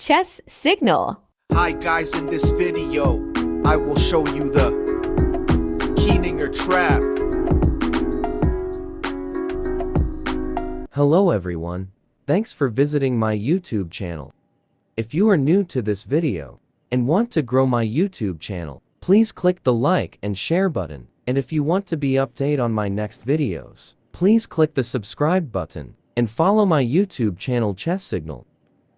Chess signal. Hi guys, in this video, I will show you the Kieninger trap. Hello everyone, thanks for visiting my YouTube channel. If you are new to this video and want to grow my YouTube channel, please click the like and share button, and if you want to be updated on my next videos, please click the subscribe button and follow my YouTube channel chesssignal.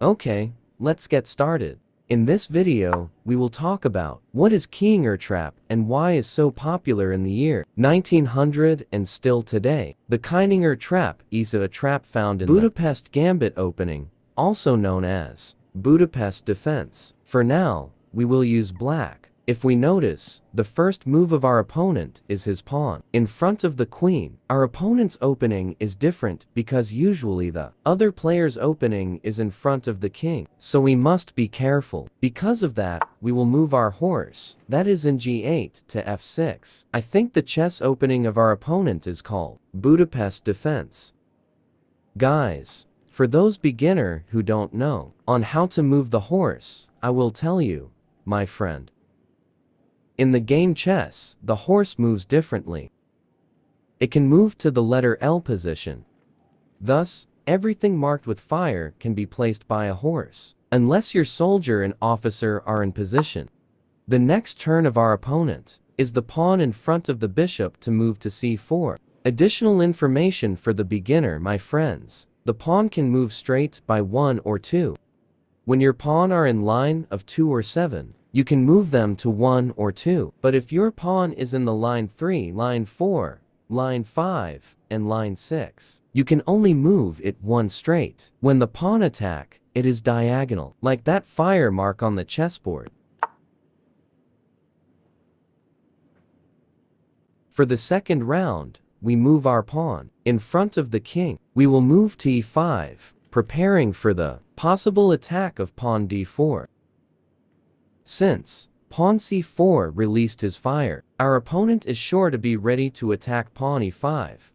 Okay, let's get started. In this video, we will talk about what is Kieninger trap and why is so popular in the year 1900 and still today. The Kieninger trap is a trap found in Budapest Gambit opening, also known as Budapest defense. For now, we will use black. If we notice, the first move of our opponent is his pawn in front of the queen. Our opponent's opening is different because usually the other player's opening is in front of the king, so we must be careful. Because of that, we will move our horse, that is in g8 to f6. I think the chess opening of our opponent is called Budapest defense. Guys, for those beginner who don't know on how to move the horse, I will tell you, my friend. In the game chess, the horse moves differently. It can move to the letter L position. Thus, everything marked with fire can be placed by a horse, unless your soldier and officer are in position. The next turn of our opponent is the pawn in front of the bishop to move to c4. Additional information for the beginner, my friends. The pawn can move straight by 1 or 2. When your pawn are in line of 2 or 7, you can move them to 1 or 2. But if your pawn is in the line 3, line 4, line 5, and line 6, you can only move it 1 straight. When the pawn attack, it is diagonal, like that fire mark on the chessboard. For the second round, we move our pawn in front of the king. We will move to e5, preparing for the possible attack of pawn d4. Since pawn c4 released his fire, our opponent is sure to be ready to attack pawn e5.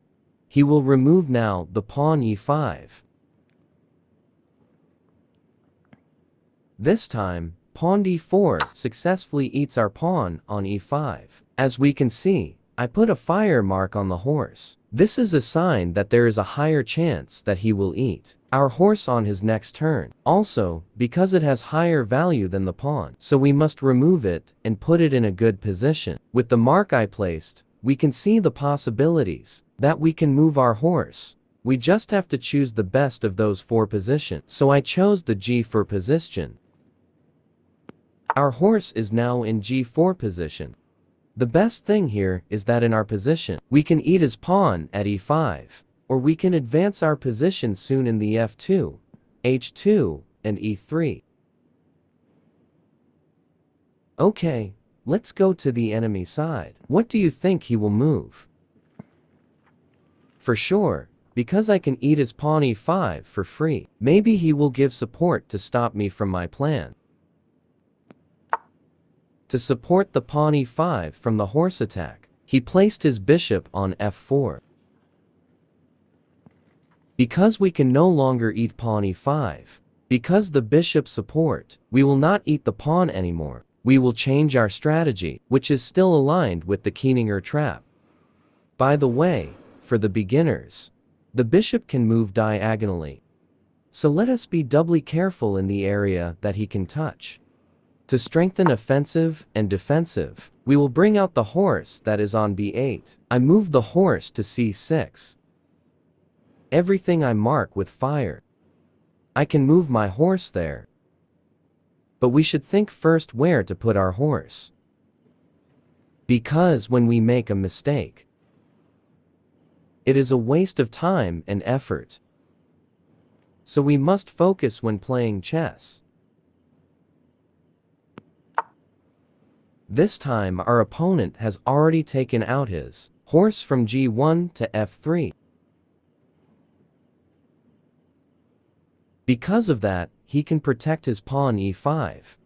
He will remove now the pawn e5. This time, pawn d4 successfully eats our pawn on e5. As we can see, I put a fire mark on the horse. This is a sign that there is a higher chance that he will eat our horse on his next turn. Also, because it has higher value than the pawn, so we must remove it and put it in a good position. With the mark I placed, we can see the possibilities that we can move our horse. We just have to choose the best of those 4 positions. So I chose the g4 position. Our horse is now in g4 position. The best thing here is that in our position, we can eat his pawn at e5, or we can advance our position soon in the f2, h2, and e3. Okay, let's go to the enemy side. What do you think he will move? For sure, because I can eat his pawn e5 for free, maybe he will give support to stop me from my plan. To support the pawn e5 from the horse attack, he placed his bishop on f4. Because we can no longer eat pawn e5, because the bishop support, we will not eat the pawn anymore. We will change our strategy, which is still aligned with the Kieninger trap. By the way, for the beginners, the bishop can move diagonally. So let us be doubly careful in the area that he can touch. To strengthen offensive and defensive, we will bring out the horse that is on b8. I move the horse to c6. Everything I mark with fire. I can move my horse there. But we should think first where to put our horse. Because when we make a mistake, it is a waste of time and effort. So we must focus when playing chess. This time our opponent has already taken out his horse from g1 to f3. Because of that, he can protect his pawn e5.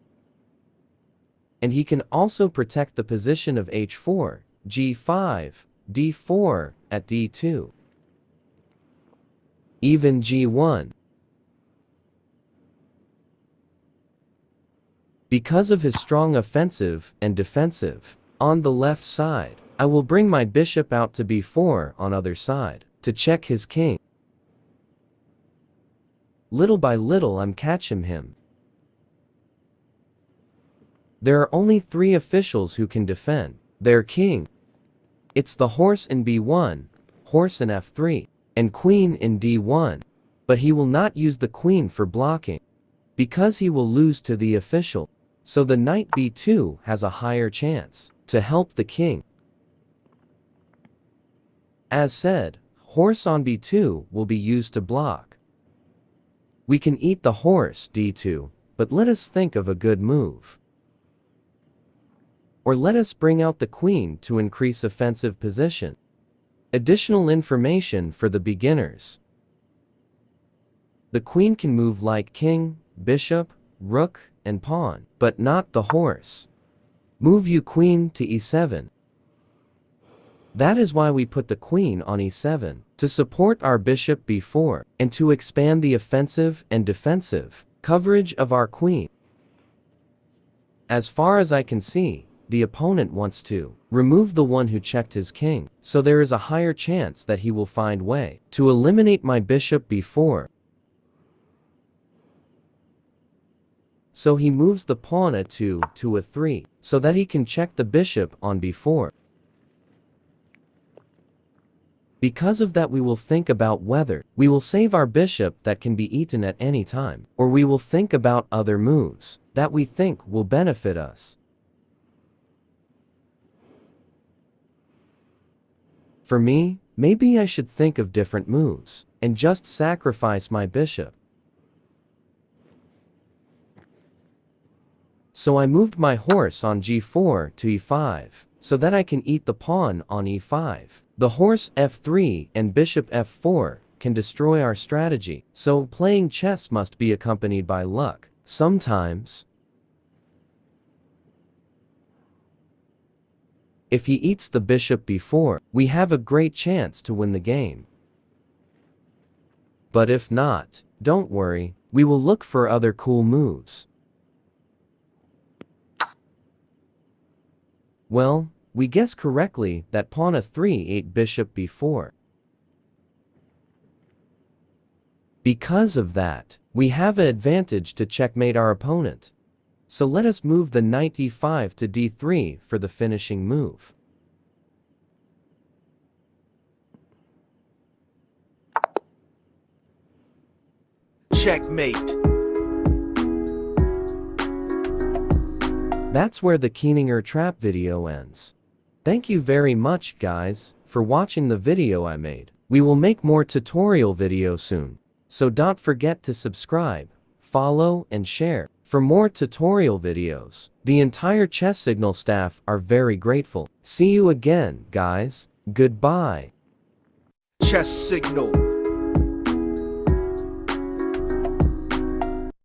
And he can also protect the position of h4, g5, d4, at d2. Even g1. Because of his strong offensive and defensive on the left side, I will bring my bishop out to b4 on other side to check his king. Little by little I'm catching him. There are only 3 officials who can defend their king. It's the horse in b1, horse in f3, and queen in d1. But he will not use the queen for blocking, because he will lose to the official. So the knight b2 has a higher chance to help the king. As said, horse on b2 will be used to block. We can eat the horse d2, but let us think of a good move. Or let us bring out the queen to increase offensive position. Additional information for the beginners. The queen can move like king, bishop, rook, and pawn, but not the horse. Move you queen to e7. That is why we put the queen on e7, to support our bishop b4, and to expand the offensive and defensive coverage of our queen. As far as I can see, the opponent wants to remove the one who checked his king, so there is a higher chance that he will find way to eliminate my bishop b4. So he moves the pawn a2 to a3, so that he can check the bishop on b4. Because of that, we will think about whether we will save our bishop that can be eaten at any time, or we will think about other moves that we think will benefit us. For me, maybe I should think of different moves and just sacrifice my bishop. So I moved my horse on g4 to e5, so that I can eat the pawn on e5. The horse f3 and bishop f4 can destroy our strategy, so playing chess must be accompanied by luck. Sometimes, if he eats the bishop b4, we have a great chance to win the game. But if not, don't worry, we will look for other cool moves. Well, we guessed correctly that pawn a3 ate bishop b4. Because of that, we have an advantage to checkmate our opponent. So let us move the knight e5 to d3 for the finishing move. Checkmate. That's where the Kieninger trap video ends. Thank you very much, guys, for watching the video I made. We will make more tutorial videos soon, so don't forget to subscribe, follow, and share for more tutorial videos. The entire Chess Signal staff are very grateful. See you again, guys. Goodbye. Chess Signal.